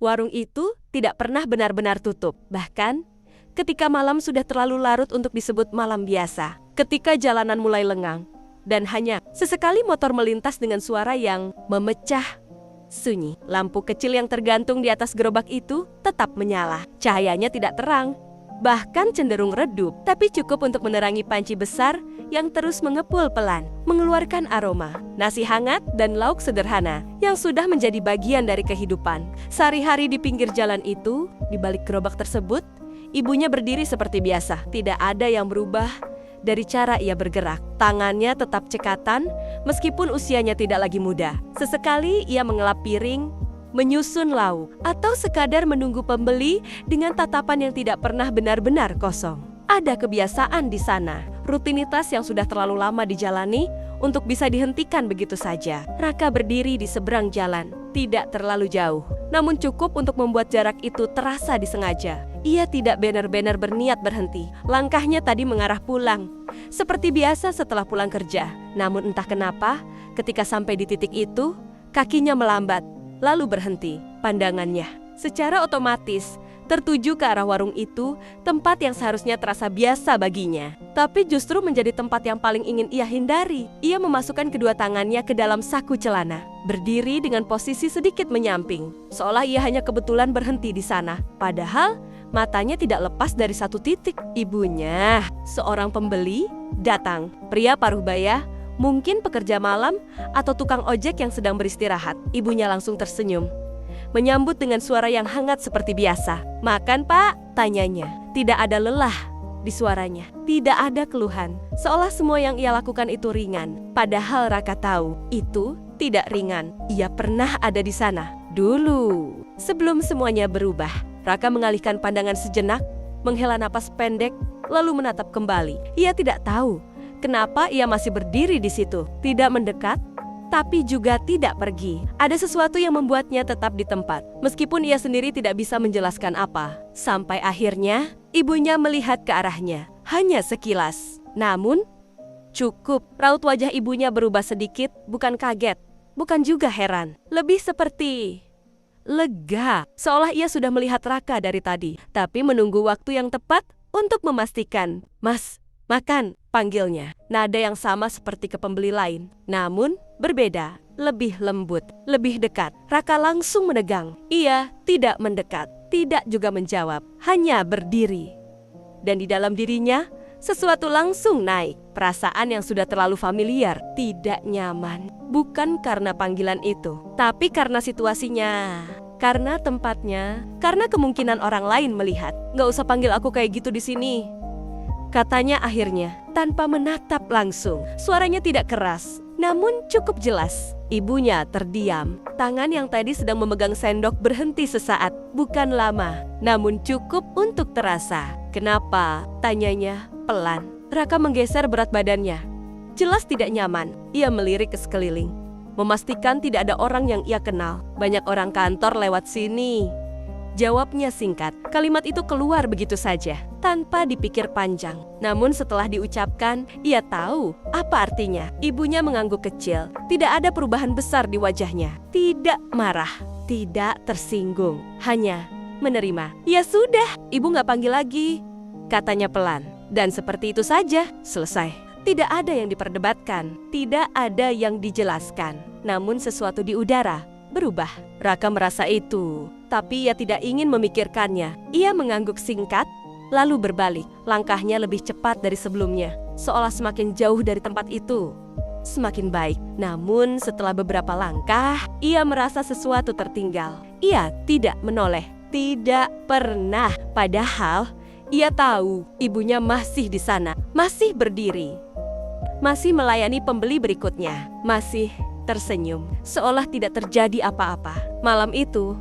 Warung itu tidak pernah benar-benar tutup. Bahkan, ketika malam sudah terlalu larut untuk disebut malam biasa. Ketika jalanan mulai lengang, dan hanya sesekali motor melintas dengan suara yang memecah sunyi. Lampu kecil yang tergantung di atas gerobak itu tetap menyala. Cahayanya tidak terang, bahkan cenderung redup, tapi cukup untuk menerangi panci besar yang terus mengepul pelan, mengeluarkan aroma nasi hangat dan lauk sederhana yang sudah menjadi bagian dari kehidupan sehari-hari di pinggir jalan itu. Di balik gerobak tersebut, ibunya berdiri seperti biasa. Tidak ada yang berubah dari cara ia bergerak. Tangannya tetap cekatan meskipun usianya tidak lagi muda. Sesekali ia mengelap piring, menyusun lauk, atau sekadar menunggu pembeli dengan tatapan yang tidak pernah benar-benar kosong. Ada kebiasaan di sana, rutinitas yang sudah terlalu lama dijalani untuk bisa dihentikan begitu saja. Raka berdiri di seberang jalan, tidak terlalu jauh, namun cukup untuk membuat jarak itu terasa disengaja. Ia tidak benar-benar berniat berhenti. Langkahnya tadi mengarah pulang, seperti biasa setelah pulang kerja. Namun entah kenapa, ketika sampai di titik itu, kakinya melambat, lalu berhenti. Pandangannya secara otomatis tertuju ke arah warung itu, tempat yang seharusnya terasa biasa baginya, tapi justru menjadi tempat yang paling ingin ia hindari. Ia memasukkan kedua tangannya ke dalam saku celana, berdiri dengan posisi sedikit menyamping, seolah ia hanya kebetulan berhenti di sana. Padahal matanya tidak lepas dari satu titik. Ibunya, seorang pembeli, datang. Pria paruh baya, mungkin pekerja malam atau tukang ojek yang sedang beristirahat. Ibunya langsung tersenyum, menyambut dengan suara yang hangat seperti biasa. "Makan, Pak?" tanyanya. Tidak ada lelah di suaranya, tidak ada keluhan, seolah semua yang ia lakukan itu ringan. Padahal Raka tahu itu tidak ringan. Ia pernah ada di sana dulu, sebelum semuanya berubah. Raka mengalihkan pandangan sejenak, menghela napas pendek, lalu menatap kembali. Ia tidak tahu kenapa ia masih berdiri di situ, tidak mendekat, tapi juga tidak pergi. Ada sesuatu yang membuatnya tetap di tempat, meskipun ia sendiri tidak bisa menjelaskan apa. Sampai akhirnya, ibunya melihat ke arahnya, hanya sekilas. Namun, cukup. Raut wajah ibunya berubah sedikit, bukan kaget, bukan juga heran. Lebih seperti lega, seolah ia sudah melihat Raka dari tadi, tapi menunggu waktu yang tepat untuk memastikan. "Mas, makan," panggilnya. Nada yang sama seperti ke pembeli lain, namun berbeda, lebih lembut, lebih dekat. Raka langsung menegang. Ia tidak mendekat, tidak juga menjawab, hanya berdiri. Dan di dalam dirinya, sesuatu langsung naik. Perasaan yang sudah terlalu familiar, tidak nyaman. Bukan karena panggilan itu, tapi karena situasinya, karena tempatnya, karena kemungkinan orang lain melihat. "Nggak usah panggil aku kayak gitu di sini," katanya akhirnya, tanpa menatap langsung. Suaranya tidak keras, namun cukup jelas. Ibunya terdiam. Tangan yang tadi sedang memegang sendok berhenti sesaat. Bukan lama, namun cukup untuk terasa. "Kenapa?" tanyanya pelan. Raka menggeser berat badannya. Jelas tidak nyaman. Ia melirik ke sekeliling, memastikan tidak ada orang yang ia kenal. "Banyak orang kantor lewat sini," jawabnya singkat. Kalimat itu keluar begitu saja, tanpa dipikir panjang. Namun setelah diucapkan, ia tahu apa artinya. Ibunya mengangguk kecil. Tidak ada perubahan besar di wajahnya. Tidak marah, tidak tersinggung, hanya menerima. "Ya sudah, ibu nggak panggil lagi," katanya pelan. Dan seperti itu saja, selesai. Tidak ada yang diperdebatkan, tidak ada yang dijelaskan. Namun sesuatu di udara berubah. Raka merasa itu, tapi ia tidak ingin memikirkannya. Ia mengangguk singkat, lalu berbalik. Langkahnya lebih cepat dari sebelumnya, seolah semakin jauh dari tempat itu. Semakin baik. Namun setelah beberapa langkah, ia merasa sesuatu tertinggal. Ia tidak menoleh, tidak pernah. Padahal ia tahu ibunya masih di sana, masih berdiri, masih melayani pembeli berikutnya, masih tersenyum, seolah tidak terjadi apa-apa. Malam itu,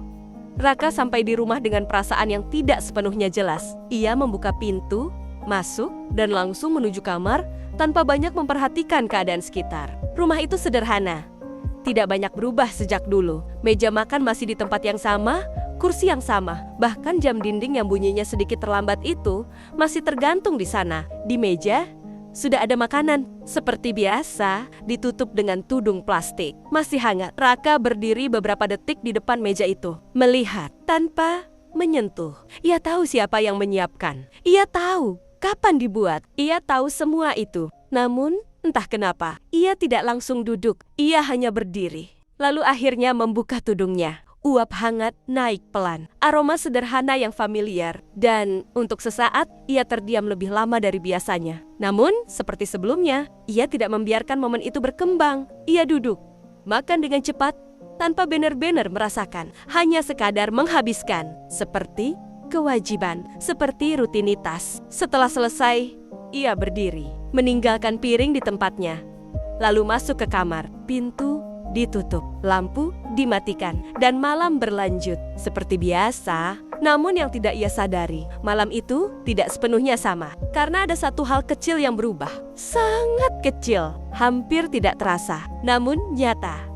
Raka sampai di rumah dengan perasaan yang tidak sepenuhnya jelas. Ia membuka pintu, masuk, dan langsung menuju kamar tanpa banyak memperhatikan keadaan sekitar. Rumah itu sederhana, tidak banyak berubah sejak dulu. Meja makan masih di tempat yang sama, kursi yang sama, bahkan jam dinding yang bunyinya sedikit terlambat itu masih tergantung di sana. Di meja, sudah ada makanan. Seperti biasa, ditutup dengan tudung plastik. Masih hangat. Raka berdiri beberapa detik di depan meja itu, melihat tanpa menyentuh. Ia tahu siapa yang menyiapkan. Ia tahu kapan dibuat. Ia tahu semua itu. Namun, entah kenapa, ia tidak langsung duduk. Ia hanya berdiri. Lalu akhirnya membuka tudungnya. Uap hangat naik pelan. Aroma sederhana yang familiar. Dan untuk sesaat, ia terdiam lebih lama dari biasanya. Namun, seperti sebelumnya, ia tidak membiarkan momen itu berkembang. Ia duduk, makan dengan cepat, tanpa benar-benar merasakan. Hanya sekadar menghabiskan. Seperti kewajiban, seperti rutinitas. Setelah selesai, ia berdiri, meninggalkan piring di tempatnya. Lalu masuk ke kamar. Pintu ditutup, lampu dimatikan, dan malam berlanjut seperti biasa. Namun yang tidak ia sadari, malam itu tidak sepenuhnya sama. Karena ada satu hal kecil yang berubah. Sangat kecil, hampir tidak terasa, namun nyata.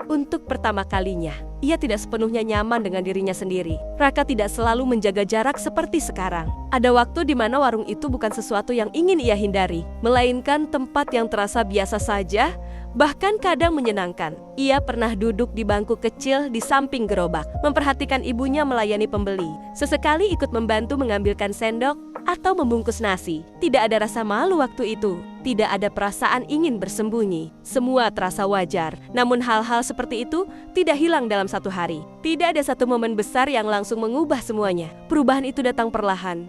Untuk pertama kalinya, ia tidak sepenuhnya nyaman dengan dirinya sendiri. Raka tidak selalu menjaga jarak seperti sekarang. Ada waktu di mana warung itu bukan sesuatu yang ingin ia hindari, melainkan tempat yang terasa biasa saja, bahkan kadang menyenangkan. Ia pernah duduk di bangku kecil di samping gerobak, memperhatikan ibunya melayani pembeli. Sesekali ikut membantu mengambilkan sendok atau membungkus nasi. Tidak ada rasa malu waktu itu. Tidak ada perasaan ingin bersembunyi. Semua terasa wajar. Namun hal-hal seperti itu tidak hilang dalam satu hari. Tidak ada satu momen besar yang langsung mengubah semuanya. Perubahan itu datang perlahan,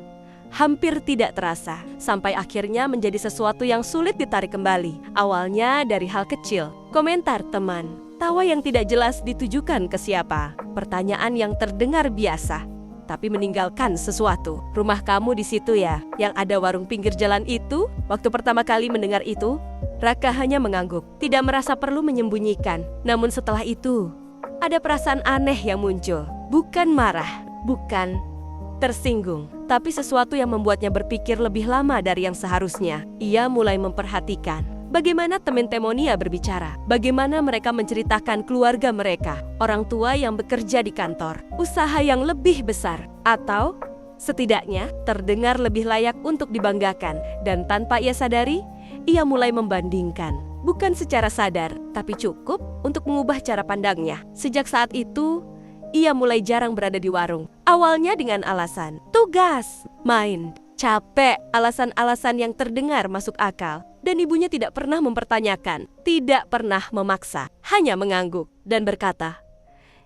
hampir tidak terasa, sampai akhirnya menjadi sesuatu yang sulit ditarik kembali. Awalnya dari hal kecil, komentar teman, tawa yang tidak jelas ditujukan ke siapa, pertanyaan yang terdengar biasa, tapi meninggalkan sesuatu. Rumah kamu di situ ya, yang ada warung pinggir jalan itu? Waktu pertama kali mendengar itu, Raka hanya mengangguk, tidak merasa perlu menyembunyikan. Namun setelah itu, ada perasaan aneh yang muncul. Bukan marah, bukan tersinggung, tapi sesuatu yang membuatnya berpikir lebih lama dari yang seharusnya. Ia mulai memperhatikan bagaimana teman-temonia berbicara, bagaimana mereka menceritakan keluarga mereka, orang tua yang bekerja di kantor, usaha yang lebih besar, atau setidaknya terdengar lebih layak untuk dibanggakan. Dan tanpa ia sadari, ia mulai membandingkan. Bukan secara sadar, tapi cukup untuk mengubah cara pandangnya. Sejak saat itu, ia mulai jarang berada di warung. Awalnya dengan alasan tugas, main, capek, alasan-alasan yang terdengar masuk akal. Dan ibunya tidak pernah mempertanyakan, tidak pernah memaksa, hanya mengangguk dan berkata,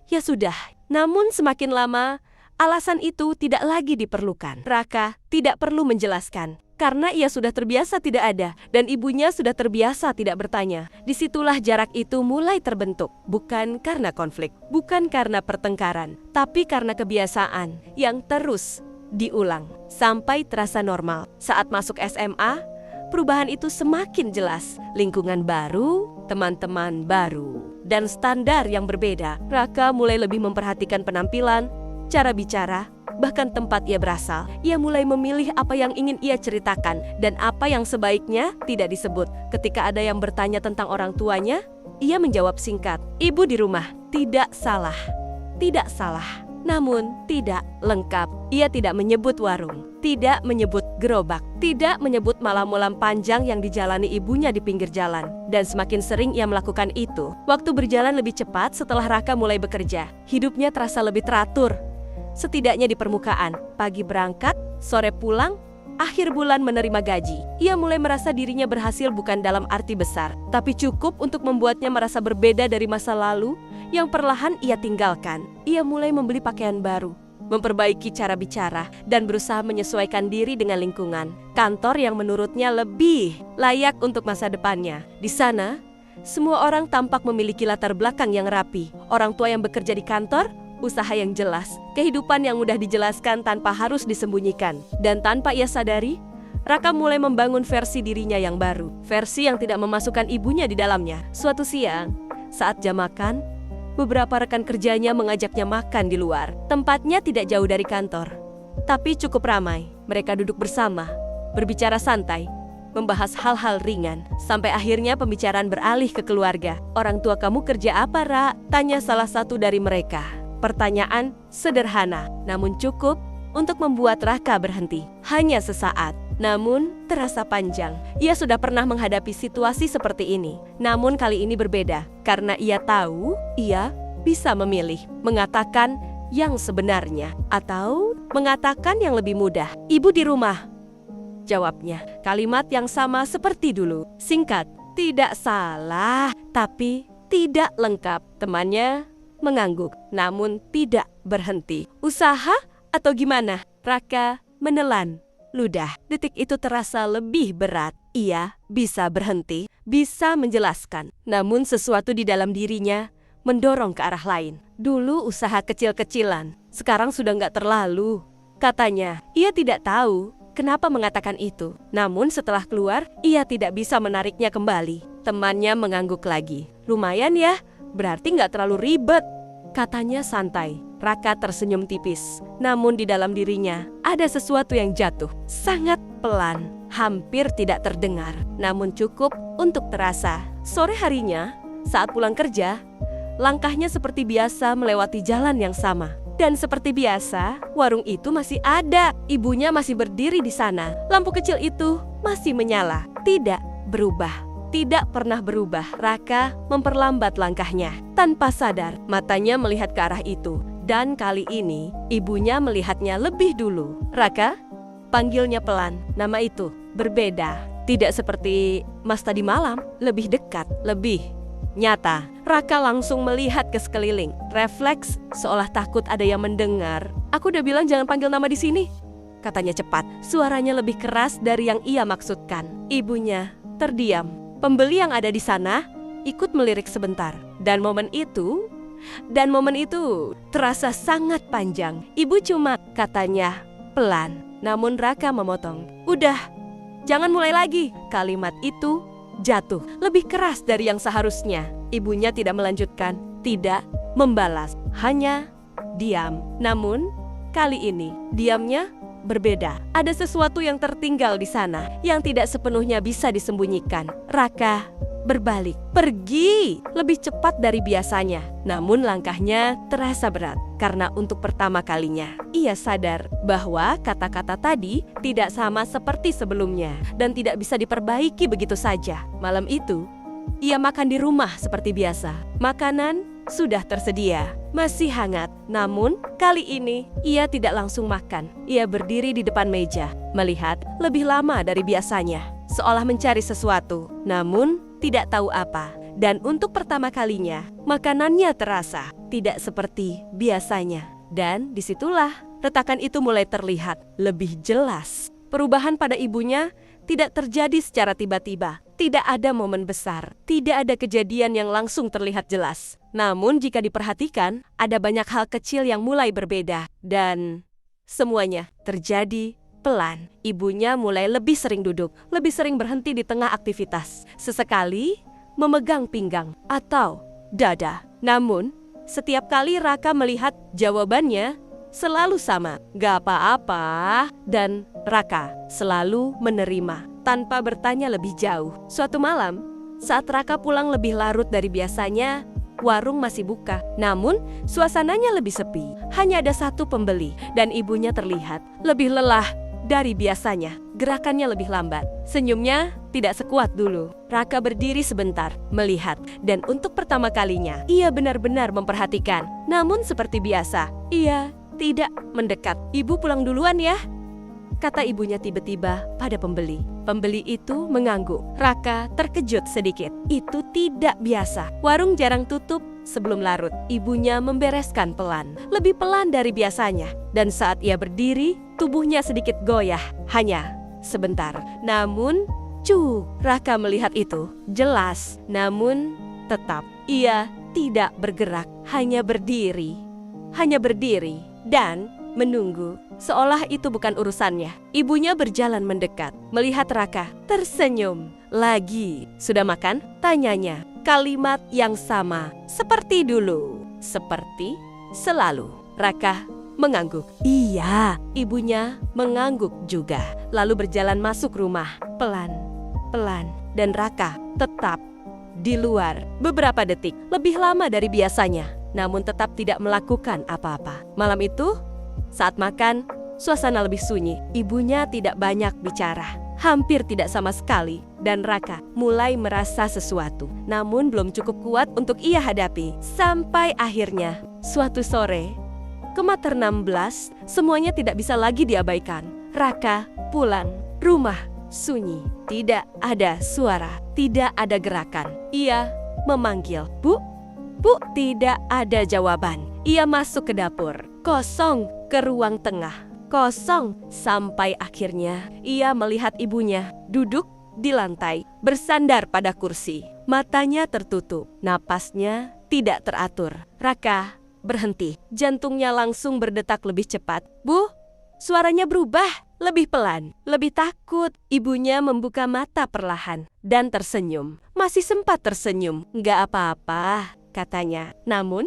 "Ya sudah." Namun semakin lama, alasan itu tidak lagi diperlukan. Raka tidak perlu menjelaskan, karena ia sudah terbiasa tidak ada, dan ibunya sudah terbiasa tidak bertanya. Disitulah jarak itu mulai terbentuk, bukan karena konflik, bukan karena pertengkaran, tapi karena kebiasaan yang terus diulang sampai terasa normal. Saat masuk SMA, perubahan itu semakin jelas. Lingkungan baru, teman-teman baru, dan standar yang berbeda. Raka mulai lebih memperhatikan penampilan, cara bicara, bahkan tempat ia berasal. Ia mulai memilih apa yang ingin ia ceritakan dan apa yang sebaiknya tidak disebut. Ketika ada yang bertanya tentang orang tuanya, ia menjawab singkat, "Ibu di rumah." Tidak salah. Tidak salah. Namun tidak lengkap. Ia tidak menyebut warung, tidak menyebut gerobak, tidak menyebut malam-malam panjang yang dijalani ibunya di pinggir jalan. Dan semakin sering ia melakukan itu, waktu berjalan lebih cepat setelah Raka mulai bekerja. Hidupnya terasa lebih teratur. Setidaknya di permukaan, pagi berangkat, sore pulang, akhir bulan menerima gaji. Ia mulai merasa dirinya berhasil bukan dalam arti besar, tapi cukup untuk membuatnya merasa berbeda dari masa lalu yang perlahan ia tinggalkan. Ia mulai membeli pakaian baru, memperbaiki cara bicara, dan berusaha menyesuaikan diri dengan lingkungan kantor yang menurutnya lebih layak untuk masa depannya. Di sana, semua orang tampak memiliki latar belakang yang rapi. Orang tua yang bekerja di kantor, usaha yang jelas, kehidupan yang mudah dijelaskan tanpa harus disembunyikan. Dan tanpa ia sadari, Raka mulai membangun versi dirinya yang baru, versi yang tidak memasukkan ibunya di dalamnya. Suatu siang, saat jam makan, beberapa rekan kerjanya mengajaknya makan di luar. Tempatnya tidak jauh dari kantor, tapi cukup ramai. Mereka duduk bersama, berbicara santai, membahas hal-hal ringan, sampai akhirnya pembicaraan beralih ke keluarga. "Orang tua kamu kerja apa, Ra?" tanya salah satu dari mereka. Pertanyaan sederhana, namun cukup untuk membuat Raka berhenti. Hanya sesaat, namun terasa panjang. Ia sudah pernah menghadapi situasi seperti ini. Namun kali ini berbeda, karena ia tahu ia bisa memilih mengatakan yang sebenarnya atau mengatakan yang lebih mudah. "Ibu di rumah," jawabnya. Kalimat yang sama seperti dulu. Singkat, tidak salah, tapi tidak lengkap. Temannya mengangguk, namun tidak berhenti. "Usaha atau gimana?" Raka menelan ludah. Detik itu terasa lebih berat. Ia bisa berhenti, bisa menjelaskan. Namun sesuatu di dalam dirinya mendorong ke arah lain. Dulu usaha kecil-kecilan, sekarang sudah nggak terlalu, katanya. Ia tidak tahu kenapa mengatakan itu. Namun setelah keluar, ia tidak bisa menariknya kembali. Temannya mengangguk lagi. "Lumayan ya, berarti nggak terlalu ribet," katanya santai. Raka tersenyum tipis. Namun di dalam dirinya ada sesuatu yang jatuh. Sangat pelan, hampir tidak terdengar. Namun cukup untuk terasa. Sore harinya, saat pulang kerja, langkahnya seperti biasa melewati jalan yang sama. Dan seperti biasa, warung itu masih ada. Ibunya masih berdiri di sana. Lampu kecil itu masih menyala. Tidak berubah. Tidak pernah berubah. Raka memperlambat langkahnya. Tanpa sadar, matanya melihat ke arah itu. Dan kali ini, ibunya melihatnya lebih dulu. "Raka?" Panggilnya pelan. Nama itu berbeda. Tidak seperti Mas tadi malam. Lebih dekat, lebih nyata. Raka langsung melihat ke sekeliling. Refleks seolah takut ada yang mendengar. "Aku udah bilang jangan panggil nama di sini," katanya cepat. Suaranya lebih keras dari yang ia maksudkan. Ibunya terdiam. Pembeli yang ada di sana ikut melirik sebentar. Dan momen itu terasa sangat panjang. "Ibu cuma," katanya pelan. Namun Raka memotong. "Udah, jangan mulai lagi." Kalimat itu jatuh lebih keras dari yang seharusnya. Ibunya tidak melanjutkan, tidak membalas, hanya diam. Namun kali ini diamnya berbeda. Ada sesuatu yang tertinggal di sana yang tidak sepenuhnya bisa disembunyikan. Raka berbalik, pergi lebih cepat dari biasanya. Namun langkahnya terasa berat karena untuk pertama kalinya ia sadar bahwa kata-kata tadi tidak sama seperti sebelumnya dan tidak bisa diperbaiki begitu saja. Malam itu ia makan di rumah seperti biasa. Makanan sudah tersedia, masih hangat. Namun kali ini ia tidak langsung makan. Ia berdiri di depan meja, melihat lebih lama dari biasanya, seolah mencari sesuatu, namun tidak tahu apa. Dan untuk pertama kalinya, makanannya terasa tidak seperti biasanya. Dan disitulah retakan itu mulai terlihat lebih jelas. Perubahan pada ibunya tidak terjadi secara tiba-tiba. Tidak ada momen besar, tidak ada kejadian yang langsung terlihat jelas. Namun jika diperhatikan, ada banyak hal kecil yang mulai berbeda. Dan semuanya terjadi pelan. Ibunya mulai lebih sering duduk, lebih sering berhenti di tengah aktivitas. Sesekali memegang pinggang atau dada. Namun, setiap kali Raka melihat jawabannya selalu sama, "Gak apa-apa." Dan Raka selalu menerima tanpa bertanya lebih jauh. Suatu malam, saat Raka pulang lebih larut dari biasanya, warung masih buka. Namun, suasananya lebih sepi. Hanya ada satu pembeli dan ibunya terlihat lebih lelah dari biasanya. Gerakannya lebih lambat. Senyumnya tidak sekuat dulu. Raka berdiri sebentar, melihat. Dan untuk pertama kalinya, ia benar-benar memperhatikan. Namun seperti biasa, ia tidak mendekat. "Ibu pulang duluan ya," kata ibunya tiba-tiba pada pembeli. Pembeli itu mengangguk. Raka terkejut sedikit. Itu tidak biasa. Warung jarang tutup sebelum larut. Ibunya membereskan pelan, lebih pelan dari biasanya. Dan saat ia berdiri, tubuhnya sedikit goyah. Hanya sebentar. Namun, Raka melihat itu jelas. Namun, tetap ia tidak bergerak. Hanya berdiri dan menunggu, seolah itu bukan urusannya. Ibunya berjalan mendekat, melihat Raka, tersenyum. "Lagi, sudah makan?" tanyanya. Kalimat yang sama, seperti dulu, seperti selalu. Raka mengangguk. "Iya." Ibunya mengangguk juga, lalu berjalan masuk rumah, pelan-pelan. Dan Raka tetap di luar beberapa detik, lebih lama dari biasanya. Namun tetap tidak melakukan apa-apa. Malam itu, saat makan, suasana lebih sunyi. Ibunya tidak banyak bicara, hampir tidak sama sekali, dan Raka mulai merasa sesuatu, namun belum cukup kuat untuk ia hadapi. Sampai akhirnya, suatu sore, Kemater 16, semuanya tidak bisa lagi diabaikan. Raka pulang, rumah sunyi, tidak ada suara, tidak ada gerakan. Ia memanggil, "Bu, Bu," tidak ada jawaban. Ia masuk ke dapur, kosong, ke ruang tengah, kosong, sampai akhirnya ia melihat ibunya duduk di lantai, bersandar pada kursi. Matanya tertutup, napasnya tidak teratur. Raka berhenti, jantungnya langsung berdetak lebih cepat. "Bu," suaranya berubah, lebih pelan, lebih takut. Ibunya membuka mata perlahan dan tersenyum. Masih sempat tersenyum. "Nggak apa-apa," katanya. Namun,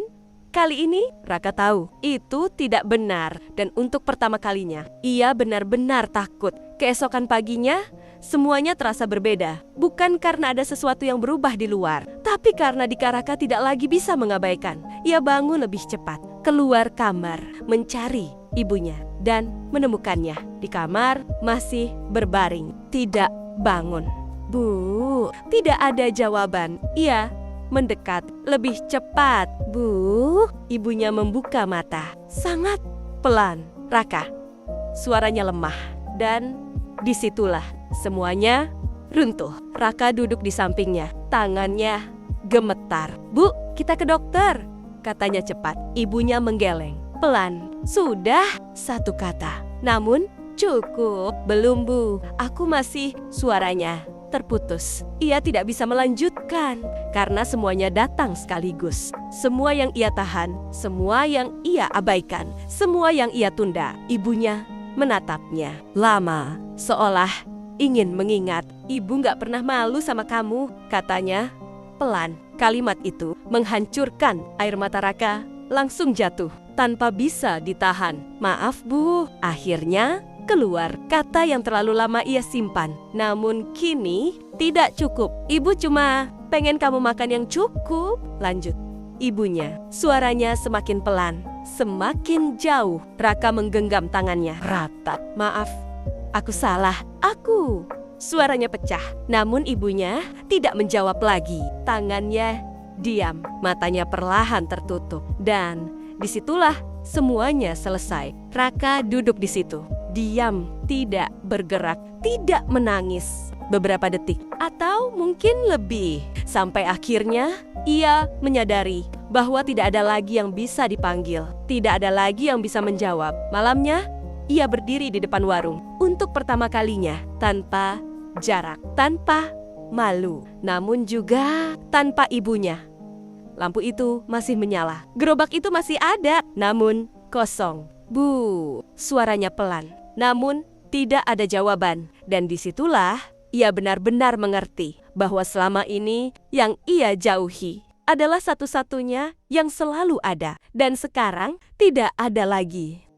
kali ini Raka tahu itu tidak benar, dan untuk pertama kalinya ia benar-benar takut. Keesokan paginya, semuanya terasa berbeda. Bukan karena ada sesuatu yang berubah di luar, tapi karena Dika Raka tidak lagi bisa mengabaikan. Ia bangun lebih cepat, keluar kamar, mencari ibunya, dan menemukannya di kamar masih berbaring, tidak bangun. "Bu," tidak ada jawaban. Ia mendekat lebih cepat. "Bu," ibunya membuka mata, sangat pelan. "Raka," suaranya lemah, dan disitulah semuanya runtuh. Raka duduk di sampingnya, tangannya gemetar. "Bu, kita ke dokter," katanya cepat. Ibunya menggeleng, pelan. "Sudah," satu kata. Namun, "Cukup." "Belum, Bu, aku masih..." Suaranya terputus. Ia tidak bisa melanjutkan karena semuanya datang sekaligus. Semua yang ia tahan, semua yang ia abaikan, semua yang ia tunda. Ibunya menatapnya lama, seolah ingin mengingat. "Ibu gak pernah malu sama kamu," katanya pelan. Kalimat itu menghancurkan. Air mata Raka langsung jatuh tanpa bisa ditahan. "Maaf, Bu." Akhirnya keluar kata yang terlalu lama ia simpan. Namun kini tidak cukup. "Ibu cuma pengen kamu makan yang cukup," lanjut ibunya. Suaranya semakin pelan, semakin jauh. Raka menggenggam tangannya rapat. "Maaf, aku salah. Aku..." Suaranya pecah. Namun ibunya tidak menjawab lagi. Tangannya diam, matanya perlahan tertutup. Dan disitulah semuanya selesai. Raka duduk di situ, diam, tidak bergerak, tidak menangis. Beberapa detik, atau mungkin lebih, sampai akhirnya ia menyadari bahwa tidak ada lagi yang bisa dipanggil, tidak ada lagi yang bisa menjawab. Malamnya, ia berdiri di depan warung untuk pertama kalinya, tanpa jarak, tanpa malu, namun juga tanpa ibunya. Lampu itu masih menyala, gerobak itu masih ada, namun kosong. "Bu," suaranya pelan, namun tidak ada jawaban. Dan disitulah ia benar-benar mengerti bahwa selama ini yang ia jauhi adalah satu-satunya yang selalu ada, dan sekarang tidak ada lagi.